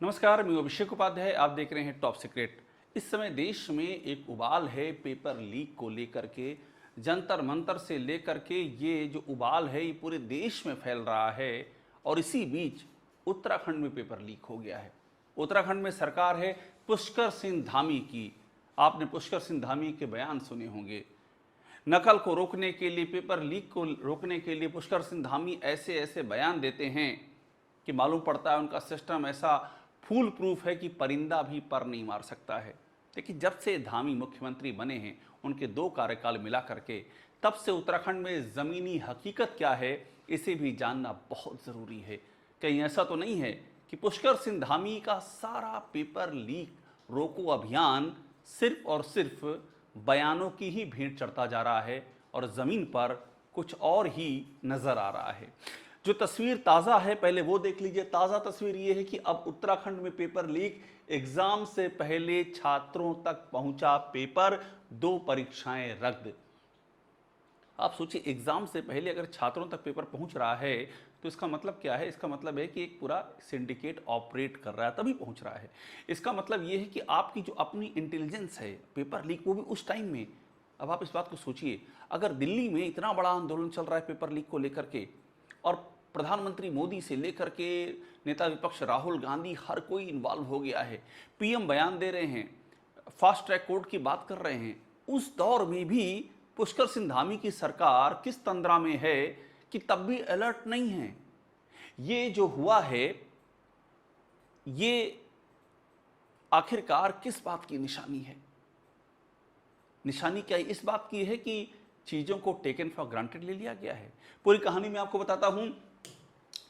नमस्कार, मैं अभिषेक उपाध्याय। आप देख रहे हैं टॉप सीक्रेट। इस समय देश में एक उबाल है पेपर लीक को लेकर के। जंतर मंतर से लेकर के ये जो उबाल है ये पूरे देश में फैल रहा है। और इसी बीच उत्तराखंड में पेपर लीक हो गया है। उत्तराखंड में सरकार है पुष्कर सिंह धामी की। आपने पुष्कर सिंह धामी के बयान सुने होंगे। नकल को रोकने के लिए, पेपर लीक को रोकने के लिए पुष्कर सिंह धामी ऐसे ऐसे बयान देते हैं कि मालूम पड़ता है उनका सिस्टम ऐसा फूल प्रूफ है कि परिंदा भी पर नहीं मार सकता है। लेकिन जब से धामी मुख्यमंत्री बने हैं, उनके 2 कार्यकाल मिला करके, तब से उत्तराखंड में ज़मीनी हकीकत क्या है इसे भी जानना बहुत ज़रूरी है। कहीं ऐसा तो नहीं है कि पुष्कर सिंह धामी का सारा पेपर लीक रोको अभियान सिर्फ और सिर्फ बयानों की ही भेंट चढ़ता जा रहा है और ज़मीन पर कुछ और ही नज़र आ रहा है। जो तस्वीर ताज़ा है पहले वो देख लीजिए। ताज़ा तस्वीर ये है कि अब उत्तराखंड में पेपर लीक, एग्ज़ाम से पहले छात्रों तक पहुंचा पेपर, 2 परीक्षाएं रद्द। आप सोचिए, एग्ज़ाम से पहले अगर छात्रों तक पेपर पहुंच रहा है तो इसका मतलब क्या है? इसका मतलब है कि एक पूरा सिंडिकेट ऑपरेट कर रहा है, तभी पहुंच रहा है। इसका मतलब ये है कि आपकी जो अपनी इंटेलिजेंस है, पेपर लीक वो भी उस टाइम में। अब आप इस बात को सोचिए, अगर दिल्ली में इतना बड़ा आंदोलन चल रहा है पेपर लीक को लेकर के, और प्रधानमंत्री मोदी से लेकर के नेता विपक्ष राहुल गांधी, हर कोई इन्वॉल्व हो गया है, पीएम बयान दे रहे हैं, फास्ट ट्रैक कोर्ट की बात कर रहे हैं, उस दौर में भी पुष्कर सिंह धामी की सरकार किस तंद्रा में है कि तब भी अलर्ट नहीं है। ये जो हुआ है ये आखिरकार किस बात की निशानी है? निशानी क्या इस बात की है कि चीज़ों को टेकन फॉर ग्रांटेड ले लिया गया है? पूरी कहानी मैं आपको बताता हूं।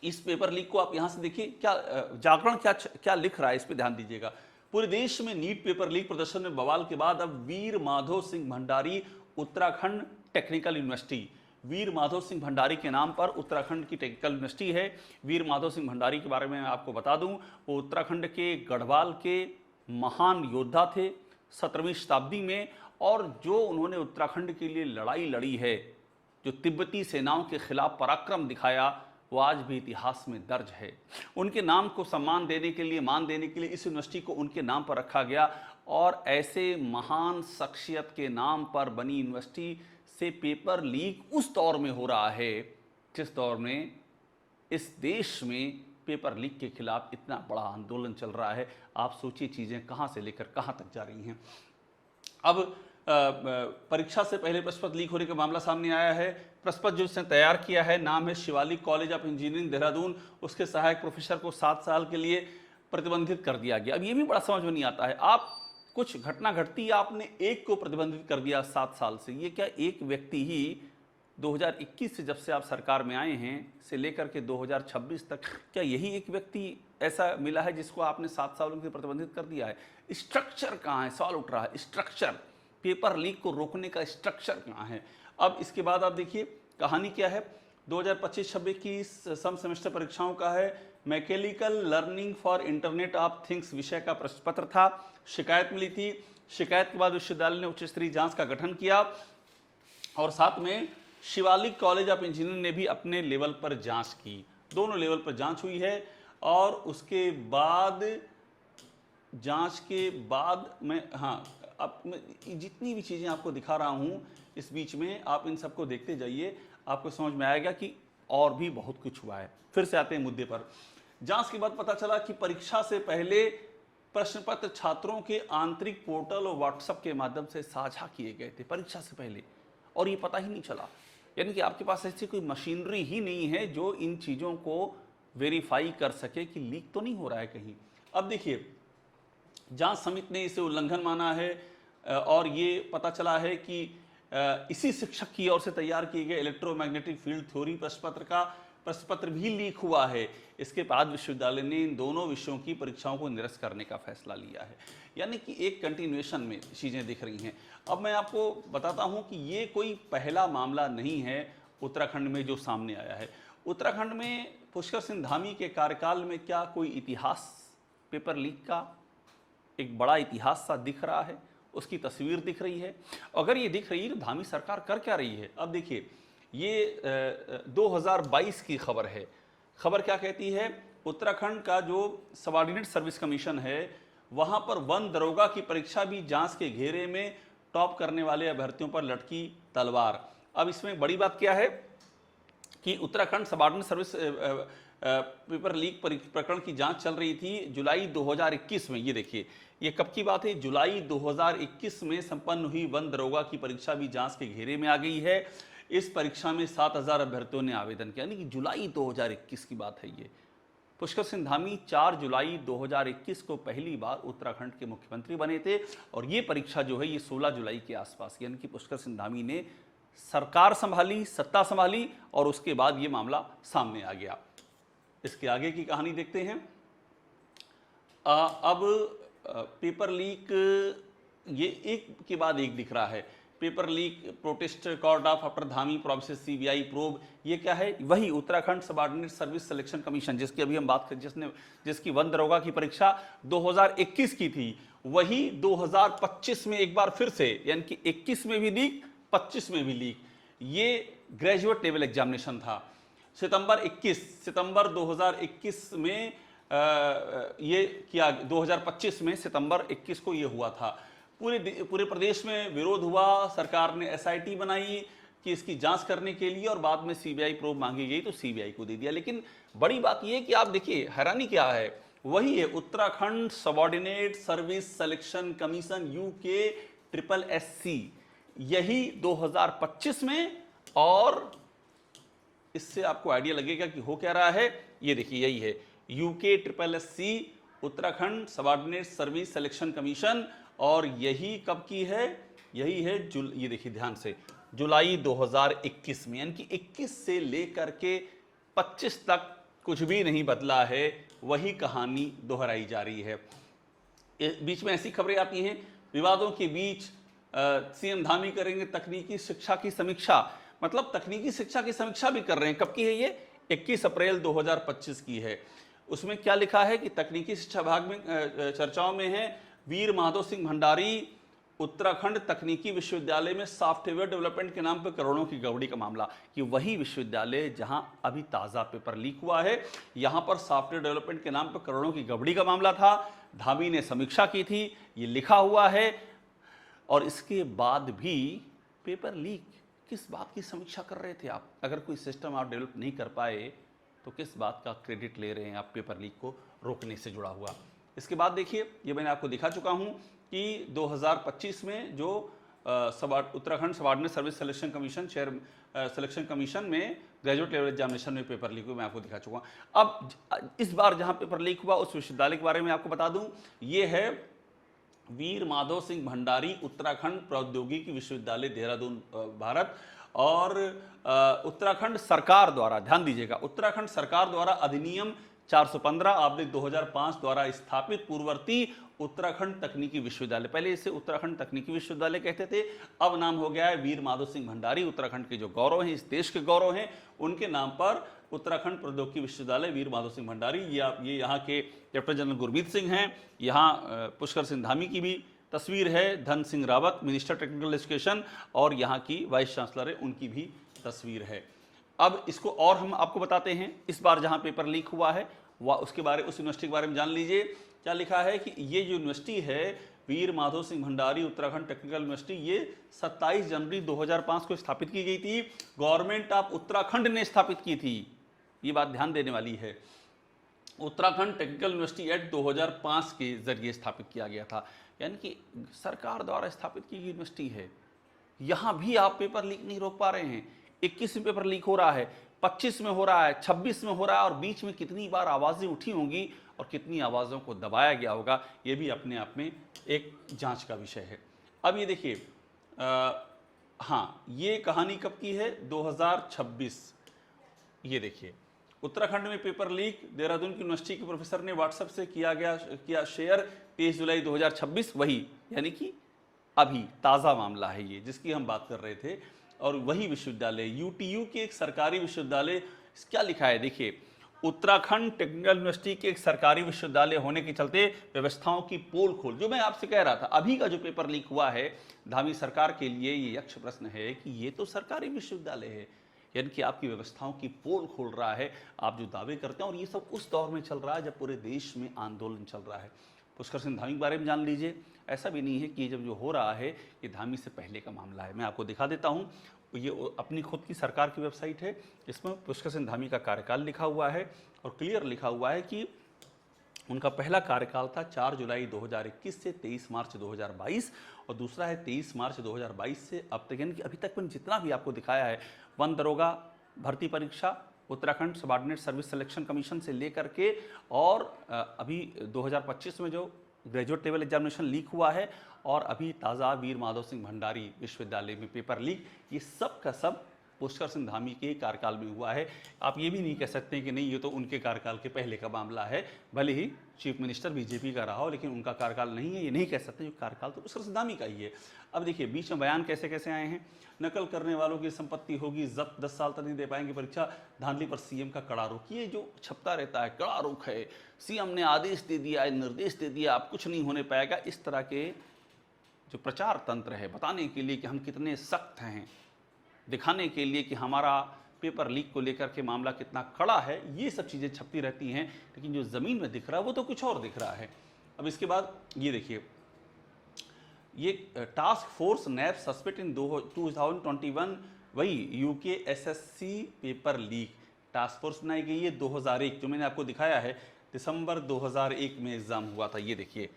इस पेपर लीक को आप यहां से देखिए, क्या जागरण क्या लिख रहा है, इस पे ध्यान दीजिएगा। पूरे देश में नीट पेपर लीक प्रदर्शन में बवाल के बाद अब वीर माधव सिंह भंडारी उत्तराखंड टेक्निकल यूनिवर्सिटी, वीर माधव सिंह भंडारी के नाम पर उत्तराखंड की टेक्निकल यूनिवर्सिटी है। वीर माधव सिंह भंडारी के बारे में मैं आपको बता दूं, वो उत्तराखंड के गढ़वाल के महान योद्धा थे 17वीं शताब्दी में, और जो उन्होंने उत्तराखंड के लिए लड़ाई लड़ी है, जो तिब्बती सेनाओं के खिलाफ पराक्रम दिखाया, वो आज भी इतिहास में दर्ज है। उनके नाम को सम्मान देने के लिए, मान देने के लिए इस यूनिवर्सिटी को उनके नाम पर रखा गया। और ऐसे महान शख्सियत के नाम पर बनी यूनिवर्सिटी से पेपर लीक उस दौर में हो रहा है जिस दौर में इस देश में पेपर लीक के खिलाफ इतना बड़ा आंदोलन चल रहा है। आप सोचिए चीज़ें कहाँ से लेकर कहाँ तक जा रही हैं। अब परीक्षा से पहले प्रश्न पत्र लीक होने का मामला सामने आया है। प्रश्न पत्र जो उसने तैयार किया है, नाम है Shivalik college of engineering Dehradun, उसके सहायक प्रोफेसर को 7 साल के लिए प्रतिबंधित कर दिया गया। अब ये भी बड़ा समझ में नहीं आता है। आप कुछ घटना घटती है, आपने एक को प्रतिबंधित कर दिया 7 साल से। ये क्या एक व्यक्ति ही 2021 से, जब से आप सरकार में आए हैं, से लेकर के 2026 तक, क्या यही एक व्यक्ति ऐसा मिला है जिसको आपने 7 सालों के प्रतिबंधित कर दिया है? स्ट्रक्चर कहाँ है? सवाल उठ रहा है। स्ट्रक्चर, पेपर लीक को रोकने का स्ट्रक्चर कहाँ है? अब इसके बाद आप देखिए कहानी क्या है। 2025-26 की सम सेमेस्टर परीक्षाओं का है। Mechanical learning for internet of things विषय का प्रश्न पत्र था। शिकायत मिली थी। शिकायत के बाद विश्वविद्यालय ने उच्च स्तरीय जांच का गठन किया, और साथ में शिवालिक कॉलेज ऑफ इंजीनियरिंग ने भी अपने लेवल पर जांच की। दोनों लेवल पर जांच हुई है, और उसके बाद जांच के बाद मैं, हाँ, अब मैं जितनी भी चीज़ें आपको दिखा रहा हूँ इस बीच में, आप इन सबको देखते जाइए, आपको समझ में आएगा कि और भी बहुत कुछ हुआ है। फिर से आते हैं मुद्दे पर। जांच के बाद पता चला कि परीक्षा से पहले प्रश्न पत्र छात्रों के आंतरिक पोर्टल और व्हाट्सएप के माध्यम से साझा किए गए थे परीक्षा से पहले, और ये पता ही नहीं चला। यानी कि आपके पास ऐसी कोई मशीनरी ही नहीं है जो इन चीज़ों को वेरीफाई कर सके कि लीक तो नहीं हो रहा है कहीं। अब देखिए, जांच समिति ने इसे उल्लंघन माना है, और ये पता चला है कि इसी शिक्षक की ओर से तैयार किए गए इलेक्ट्रोमैग्नेटिक फील्ड थ्योरी प्रश्न पत्र भी लीक हुआ है। इसके बाद विश्वविद्यालय ने इन दोनों विषयों की परीक्षाओं को निरस्त करने का फैसला लिया है। यानी कि एक कंटिन्यूएशन में चीज़ें दिख रही हैं। अब मैं आपको बताता हूं कि ये कोई पहला मामला नहीं है उत्तराखंड में जो सामने आया है। उत्तराखंड में पुष्कर सिंह धामी के कार्यकाल में क्या कोई इतिहास पेपर लीक का एक बड़ा इतिहास सा दिख रहा है? उसकी तस्वीर दिख रही है। अगर ये दिख रही है तो धामी सरकार कर क्या रही है? अब देखिए, ये 2022 की खबर है। खबर क्या कहती है? उत्तराखंड का जो सबऑर्डिनेट सर्विस कमीशन है वहां पर वन दरोगा की परीक्षा भी जांच के घेरे में टॉप करने वाले अभ्यर्थियों पर लटकी तलवार। अब इसमें बड़ी बात क्या है कि Uttarakhand subordinate service paper leak प्रकरण की जांच चल रही थी जुलाई 2021 में। ये देखिए, ये कब की बात है, जुलाई 2021 में संपन्न हुई वन दरोगा की परीक्षा भी जांच के घेरे में आ गई है। इस परीक्षा में 7000 अभ्यर्थियों ने आवेदन किया, यानी कि जुलाई 2021 की बात है ये। पुष्कर सिंह धामी 4 जुलाई 2021 को पहली बार उत्तराखंड के मुख्यमंत्री बने थे और ये परीक्षा जो है ये 16 जुलाई के आसपास, यानी कि पुष्कर सिंह धामी ने सरकार संभाली, सत्ता संभाली और उसके बाद ये मामला सामने आ गया। इसके आगे की कहानी देखते हैं। अब पेपर लीक ये एक के बाद एक दिख रहा है। Paper leak, protest called off after Dhami promises CBI probe, ये क्या है, वही Uttarakhand subordinate service selection commission जिसकी अभी हम बात करें, जिसकी वन दरोगा की परीक्षा 2021 की थी, वही 2025 में एक बार फिर से, यानी कि 21 में भी लीक, 25 में भी लीक। ये ग्रेजुएट लेवल एग्जामिनेशन था। सितंबर 2021 में ये किया, 2025 में सितंबर 21 को ये हुआ था। पूरे प्रदेश में विरोध हुआ, सरकार ने एसआईटी बनाई कि इसकी जांच करने के लिए और बाद में सीबीआई प्रोब मांगी गई तो सीबीआई को दे दिया। लेकिन बड़ी बात यह कि आप देखिए हैरानी क्या है, वही है Uttarakhand subordinate service selection commission UK-SSC, यही 2025 में। और इससे आपको आइडिया लगेगा कि हो क्या रहा है, ये देखिए यही है UK-SSC Uttarakhand subordinate service selection commission, और यही कब की है, यही है ये देखिए ध्यान से, जुलाई 2021 में, यानी कि 21 से लेकर के 25 तक कुछ भी नहीं बदला है, वही कहानी दोहराई जा रही है। बीच में ऐसी खबरें आती हैं, विवादों के बीच सीएम धामी करेंगे तकनीकी शिक्षा की समीक्षा, मतलब तकनीकी शिक्षा की समीक्षा भी कर रहे हैं। कब की है ये, 21 अप्रैल 2025 की है। उसमें क्या लिखा है कि तकनीकी शिक्षा विभाग में चर्चाओं में है वीर माधव सिंह भंडारी उत्तराखंड तकनीकी विश्वविद्यालय में सॉफ्टवेयर डेवलपमेंट के नाम पर करोड़ों की गड़बड़ी का मामला, कि वही विश्वविद्यालय जहां अभी ताज़ा पेपर लीक हुआ है, यहां पर सॉफ्टवेयर डेवलपमेंट के नाम पर करोड़ों की गड़बड़ी का मामला था। धामी ने समीक्षा की थी, ये लिखा हुआ है। और इसके बाद भी पेपर लीक, किस बात की समीक्षा कर रहे थे आप? अगर कोई सिस्टम आप डेवलप नहीं कर पाए तो किस बात का क्रेडिट ले रहे हैं आप पेपर लीक को रोकने से जुड़ा हुआ? इसके बाद देखिए, ये मैंने आपको दिखा चुका हूं कि 2025 में जो Uttarakhand subordinate service selection commission selection commission में ग्रेजुएट लेवल एग्जामिनेशन में पेपर लीक हुआ, मैं आपको दिखा चुका हूं। अब इस बार जहां पेपर लीक हुआ उस विश्वविद्यालय के बारे में आपको बता दूं, ये है वीर माधव सिंह भंडारी उत्तराखंड प्रौद्योगिकी विश्वविद्यालय देहरादून भारत। और उत्तराखंड सरकार द्वारा, ध्यान दीजिएगा, उत्तराखंड सरकार द्वारा अधिनियम 415/2005 द्वारा स्थापित पूर्ववर्ती उत्तराखंड तकनीकी विश्वविद्यालय, पहले इसे उत्तराखंड तकनीकी विश्वविद्यालय कहते थे, अब नाम हो गया है वीर माधव सिंह भंडारी। उत्तराखंड के जो गौरव हैं, इस देश के गौरव हैं, उनके नाम पर उत्तराखंड प्रौद्योगिकी विश्वविद्यालय वीर माधव सिंह भंडारी। ये यहाँ के लेफ्टिनेंट जनरल गुरमीत सिंह हैं, यहाँ पुष्कर सिंह धामी की भी तस्वीर है, Dhan Singh Rawat minister technical education, और यहाँ की वाइस चांसलर है, उनकी भी तस्वीर है। अब इसको और हम आपको बताते हैं, इस बार जहाँ पेपर लीक हुआ है वह उसके बारे, उस यूनिवर्सिटी के बारे में जान लीजिए। क्या लिखा है कि ये जो यूनिवर्सिटी है वीर माधव सिंह भंडारी उत्तराखंड टेक्निकल यूनिवर्सिटी, ये 27 जनवरी 2005 को स्थापित की गई थी। गवर्नमेंट ऑफ उत्तराखंड ने स्थापित की थी, ये बात ध्यान देने वाली है। उत्तराखंड टेक्निकल यूनिवर्सिटी एक्ट 2005 के जरिए स्थापित किया गया था, यानी कि सरकार द्वारा स्थापित की गई यूनिवर्सिटी है। यहाँ भी आप पेपर लीक नहीं रोक पा रहे हैं। 21 में पेपर लीक हो रहा है, 25 में हो रहा है, 26 में हो रहा है, और बीच में कितनी बार आवाज़ें उठी होंगी और कितनी आवाज़ों को दबाया गया होगा, ये भी अपने आप में एक जांच का विषय है। अब ये देखिए, हाँ, ये कहानी कब की है, 2026। ये देखिए, उत्तराखंड में पेपर लीक, देहरादून की यूनिवर्सिटी के प्रोफेसर ने व्हाट्सएप से किया शेयर, 23 जुलाई 2026, वही यानी कि अभी ताज़ा मामला है ये जिसकी हम बात कर रहे थे। और वही विश्वविद्यालय UTU के एक सरकारी विश्वविद्यालय, क्या लिखा है देखिए, उत्तराखंड टेक्निकल यूनिवर्सिटी के एक सरकारी विश्वविद्यालय होने के चलते व्यवस्थाओं की पोल खोल, जो मैं आपसे कह रहा था, अभी का जो पेपर लीक हुआ है, धामी सरकार के लिए ये यक्ष प्रश्न है कि ये तो सरकारी विश्वविद्यालय है, यानी कि आपकी व्यवस्थाओं की पोल खोल रहा है, आप जो दावे करते हैं। और ये सब उस दौर में चल रहा है जब पूरे देश में आंदोलन चल रहा है। पुष्कर सिंह धामी के बारे में जान लीजिए। ऐसा भी नहीं है कि ये जब जो हो रहा है ये धामी से पहले का मामला है। मैं आपको दिखा देता हूँ, ये अपनी खुद की सरकार की वेबसाइट है, इसमें पुष्कर सिंह धामी का कार्यकाल लिखा हुआ है और क्लियर लिखा हुआ है कि उनका पहला कार्यकाल था 4 जुलाई 2021 से 23 मार्च 2022 और दूसरा है 23 मार्च 2022 से अब तक। यानी कि अभी तक मैंने जितना भी आपको दिखाया है, वन दरोगा भर्ती परीक्षा, Uttarakhand subordinate service selection commission से लेकर के और अभी 2025 में जो ग्रेजुएट लेवल एग्जामिनेशन लीक हुआ है और अभी ताज़ा वीर माधव सिंह भंडारी विश्वविद्यालय में पेपर लीक, ये सब का सब पुष्कर सिंह धामी के कार्यकाल में हुआ है। आप ये भी नहीं कह सकते कि नहीं ये तो उनके कार्यकाल के पहले का मामला है, भले ही चीफ मिनिस्टर बीजेपी का रहा हो, लेकिन उनका कार्यकाल नहीं है, ये नहीं कह सकते। जो कार्यकाल तो पुष्कर सिंह धामी का ही है। अब देखिए बीच में बयान कैसे कैसे आए हैं। नकल करने वालों की संपत्ति होगी जब्त, 10 साल तक नहीं दे पाएंगे परीक्षा, धांधली पर सीएम का कड़ा रुख। ये जो छपता रहता है कड़ा रुख है, सीएम ने आदेश दे दिया है, निर्देश दे दिया, अब कुछ नहीं होने पाएगा, इस तरह के जो प्रचार तंत्र है बताने के लिए कि हम कितने सख्त हैं, दिखाने के लिए कि हमारा पेपर लीक को लेकर के मामला कितना कड़ा है, ये सब चीज़ें छपती रहती हैं। लेकिन जो ज़मीन में दिख रहा है वो तो कुछ और दिख रहा है। अब इसके बाद ये देखिए, ये टास्क फोर्स नैब सस्पेक्ट इन 2021, वही UK SSC paper leak task force बनाई गई है 2001, जो मैंने आपको दिखाया है दिसंबर 2001 में एग्ज़ाम हुआ था। ये देखिए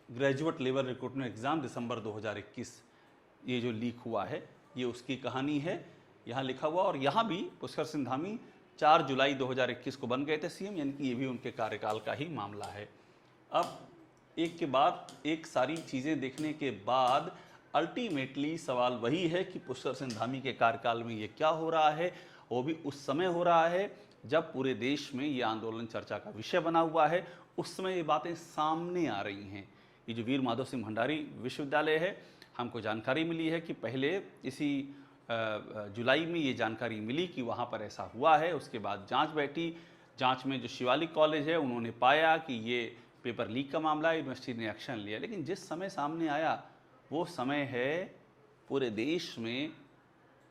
ग्रेजुएट लेवल रिक्रूटमेंट एग्ज़ाम दिसंबर 2021, ये जो लीक हुआ है ये उसकी कहानी है, यहाँ लिखा हुआ। और यहाँ भी पुष्कर सिंह धामी 4 जुलाई 2021 को बन गए थे सीएम, यानी कि ये भी उनके कार्यकाल का ही मामला है। अब एक के बाद एक सारी चीज़ें देखने के बाद अल्टीमेटली सवाल वही है कि पुष्कर सिंह धामी के कार्यकाल में ये क्या हो रहा है। वो भी उस समय हो रहा है जब पूरे देश में ये आंदोलन चर्चा का विषय बना हुआ है, उस समय ये बातें सामने आ रही हैं। ये जो वीर माधव सिंह भंडारी विश्वविद्यालय है, हमको जानकारी मिली है कि पहले इसी जुलाई में ये जानकारी मिली कि वहाँ पर ऐसा हुआ है। उसके बाद जांच बैठी, जांच में जो शिवालिक कॉलेज है उन्होंने पाया कि ये पेपर लीक का मामला है, यूनिवर्सिटी ने एक्शन लिया। लेकिन जिस समय सामने आया वो समय है पूरे देश में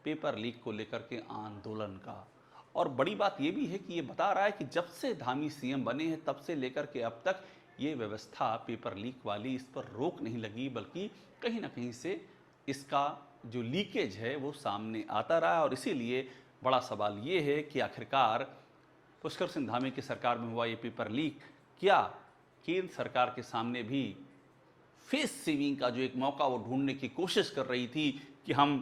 पेपर लीक को लेकर के आंदोलन का। और बड़ी बात ये भी है कि ये बता रहा है कि जब से धामी सीएम बने हैं तब से लेकर के अब तक ये व्यवस्था पेपर लीक वाली, इस पर रोक नहीं लगी, बल्कि कहीं ना कहीं से इसका जो लीकेज है वो सामने आता रहा। और इसीलिए बड़ा सवाल ये है कि आखिरकार पुष्कर सिंह धामी की सरकार में हुआ ये पेपर लीक, क्या केंद्र सरकार के सामने भी फेस सेविंग का जो एक मौका वो ढूंढने की कोशिश कर रही थी कि हम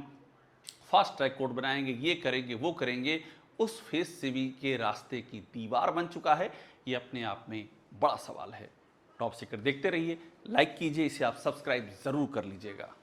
फास्ट ट्रैक कोर्ट बनाएंगे, ये करेंगे, वो करेंगे, उस फेस सेविंग के रास्ते की दीवार बन चुका है। ये अपने आप में बड़ा सवाल है। टॉप सीक्रेट देखते रहिए, लाइक कीजिए, इसे आप सब्सक्राइब ज़रूर कर लीजिएगा।